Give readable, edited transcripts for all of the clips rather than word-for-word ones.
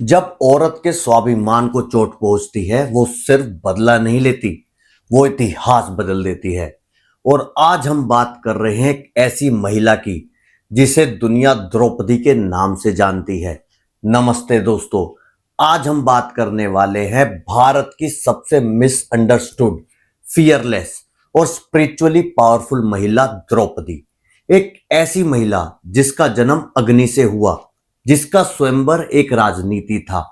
जब औरत के स्वाभिमान को चोट पहुंचती है, वो सिर्फ बदला नहीं लेती, वो इतिहास बदल देती है। और आज हम बात कर रहे हैं एक ऐसी महिला की जिसे दुनिया द्रौपदी के नाम से जानती है। नमस्ते दोस्तों, आज हम बात करने वाले हैं भारत की सबसे मिसअंडरस्टूड, फियरलेस और स्पिरिचुअली पावरफुल महिला द्रौपदी। एक ऐसी महिला जिसका जन्म अग्नि से हुआ, जिसका स्वयंवर एक राजनीति था,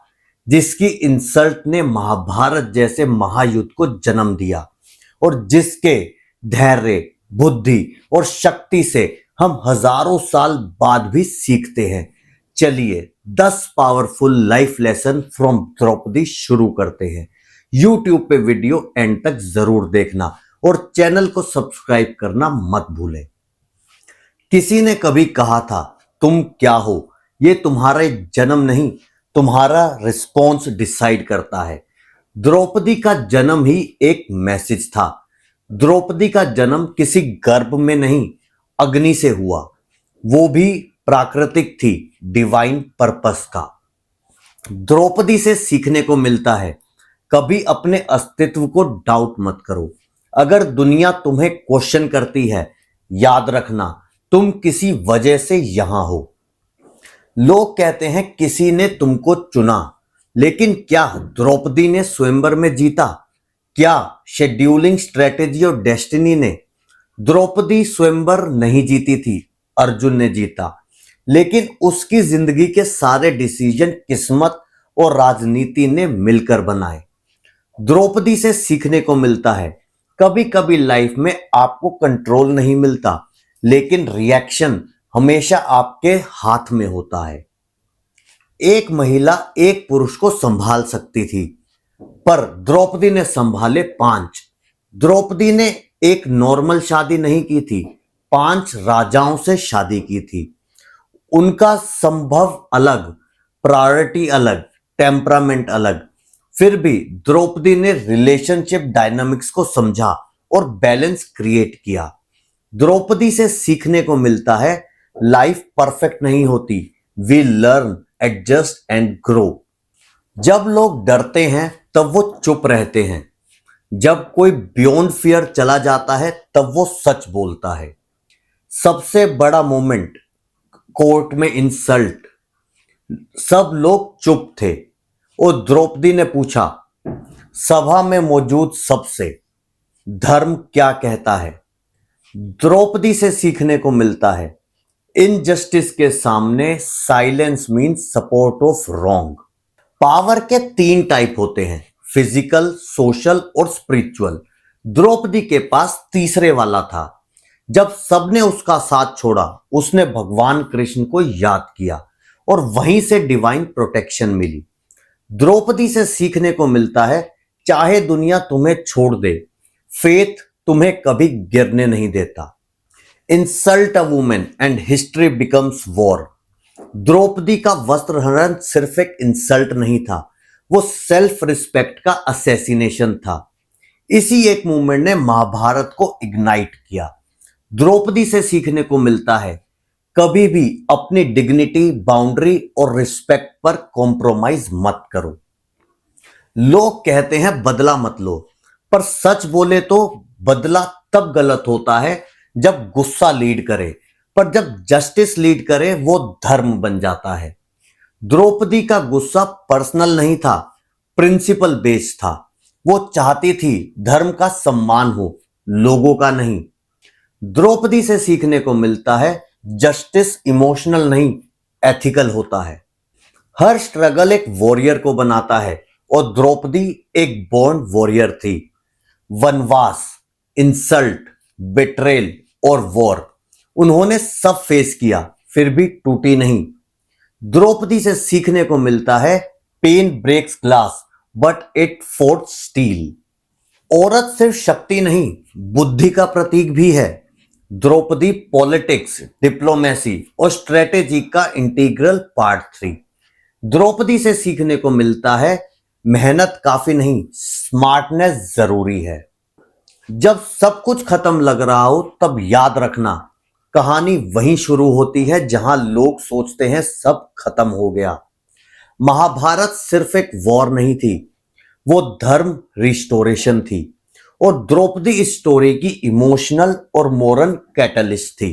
जिसकी इंसल्ट ने महाभारत जैसे महायुद्ध को जन्म दिया और जिसके धैर्य, बुद्धि और शक्ति से हम हजारों साल बाद भी सीखते हैं। चलिए 10 powerful life lesson from Draupadi शुरू करते हैं। यूट्यूब पे वीडियो एंड तक जरूर देखना और चैनल को सब्सक्राइब करना मत भूलें। किसी ने कभी कहा था, तुम क्या हो ये तुम्हारा जन्म नहीं, तुम्हारा रिस्पॉन्स डिसाइड करता है। द्रौपदी का जन्म ही एक मैसेज था। द्रौपदी का जन्म किसी गर्भ में नहीं, अग्नि से हुआ, वो भी प्राकृतिक थी, डिवाइन पर्पस का। द्रौपदी से सीखने को मिलता है, कभी अपने अस्तित्व को डाउट मत करो। अगर दुनिया तुम्हें क्वेश्चन करती है, याद रखना तुम किसी वजह से यहां हो। लोग कहते हैं किसी ने तुमको चुना, लेकिन क्या द्रौपदी ने स्वयंवर में जीता? क्या शेड्यूलिंग स्ट्रेटेजी और डेस्टिनी ने? द्रौपदी स्वयंवर नहीं जीती थी, अर्जुन ने जीता। लेकिन उसकी जिंदगी के सारे डिसीजन किस्मत और राजनीति ने मिलकर बनाए। द्रौपदी से सीखने को मिलता है, कभी कभी लाइफ में आपको कंट्रोल नहीं मिलता, लेकिन रिएक्शन हमेशा आपके हाथ में होता है। एक महिला एक पुरुष को संभाल सकती थी, पर द्रौपदी ने संभाले 5। द्रौपदी ने एक नॉर्मल शादी नहीं की थी, 5 राजाओं से शादी की थी। उनका संभव अलग, प्रायोरिटी अलग, टेम्परामेंट अलग। फिर भी द्रौपदी ने रिलेशनशिप डायनामिक्स को समझा और बैलेंस क्रिएट किया। द्रौपदी से सीखने को मिलता है, लाइफ परफेक्ट नहीं होती, we learn, adjust and grow. जब लोग डरते हैं तब वो चुप रहते हैं, जब कोई बियॉन्ड फियर चला जाता है तब वो सच बोलता है। सबसे बड़ा मोमेंट, कोर्ट में इंसल्ट, सब लोग चुप थे और द्रौपदी ने पूछा सभा में मौजूद सबसे, धर्म क्या कहता है? द्रौपदी से सीखने को मिलता है, इनजस्टिस के सामने silence means support of wrong. Power के 3 टाइप होते हैं, फिजिकल, सोशल और स्पिरिचुअल। द्रौपदी के पास तीसरे वाला था। जब सबने उसका साथ छोड़ा, उसने भगवान कृष्ण को याद किया और वहीं से डिवाइन प्रोटेक्शन मिली। द्रौपदी से सीखने को मिलता है, चाहे दुनिया तुम्हें छोड़ दे, फेथ तुम्हें कभी गिरने नहीं देता। Insult a women and history becomes war. Draupadi का वस्त्र हरण सिर्फ एक इंसल्ट नहीं था, वो सेल्फ रिस्पेक्ट का असैसिनेशन था। इसी एक मूवमेंट ने महाभारत को इग्नाइट किया। द्रौपदी से सीखने को मिलता है, कभी भी अपनी डिग्निटी, बाउंड्री और रिस्पेक्ट पर कॉम्प्रोमाइज मत करो। लोग कहते हैं बदला मत लो, पर सच बोले तो बदला तब गलत होता है जब गुस्सा लीड करे, पर जब जस्टिस लीड करे वो धर्म बन जाता है। द्रौपदी का गुस्सा पर्सनल नहीं था, प्रिंसिपल बेस्ड था। वो चाहती थी धर्म का सम्मान हो, लोगों का नहीं। द्रौपदी से सीखने को मिलता है, जस्टिस इमोशनल नहीं, एथिकल होता है। हर स्ट्रगल एक वॉरियर को बनाता है और द्रौपदी एक बॉर्न वॉरियर थी। वनवास, इंसल्ट, बिट्रेल और वॉर, उन्होंने सब फेस किया, फिर भी टूटी नहीं। द्रौपदी से सीखने को मिलता है, pain breaks glass but it force steel. औरत सिर्फ शक्ति नहीं, बुद्धि का प्रतीक भी है। द्रौपदी पॉलिटिक्स, डिप्लोमेसी और स्ट्रेटेजी का इंटीग्रल पार्ट थी। द्रौपदी से सीखने को मिलता है, मेहनत काफी नहीं, स्मार्टनेस जरूरी है। जब सब कुछ खत्म लग रहा हो तब याद रखना, कहानी वहीं शुरू होती है जहां लोग सोचते हैं सब खत्म हो गया। महाभारत सिर्फ एक वॉर नहीं थी, वो धर्म रिस्टोरेशन थी। और द्रौपदी इस स्टोरी की इमोशनल और मोरल कैटलिस्ट थी।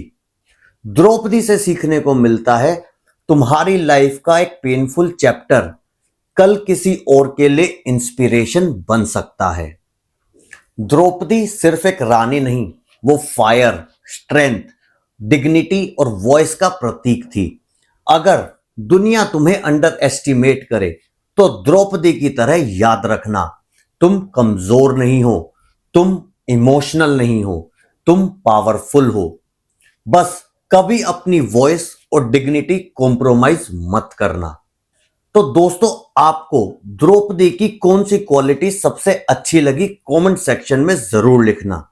द्रौपदी से सीखने को मिलता है तुम्हारी लाइफ का एक पेनफुल चैप्टर कल किसी और के लिए इंस्पिरेशन बन सकता है। द्रौपदी सिर्फ एक रानी नहीं, वो फायर, स्ट्रेंथ, डिग्निटी और वॉइस का प्रतीक थी। अगर दुनिया तुम्हें अंडर एस्टिमेट करे तो द्रौपदी की तरह याद रखना, तुम कमजोर नहीं हो, तुम इमोशनल नहीं हो, तुम पावरफुल हो। बस कभी अपनी वॉइस और डिग्निटी कॉम्प्रोमाइज मत करना। तो दोस्तों, आपको द्रौपदी की कौन सी क्वालिटी सबसे अच्छी लगी कमेंट सेक्शन में जरूर लिखना।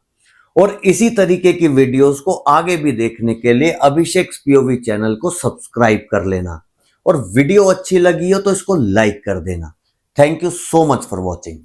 और इसी तरीके की वीडियोस को आगे भी देखने के लिए अभिषेक पीओवी चैनल को सब्सक्राइब कर लेना। और वीडियो अच्छी लगी हो तो इसको लाइक कर देना। Thank you so much for watching.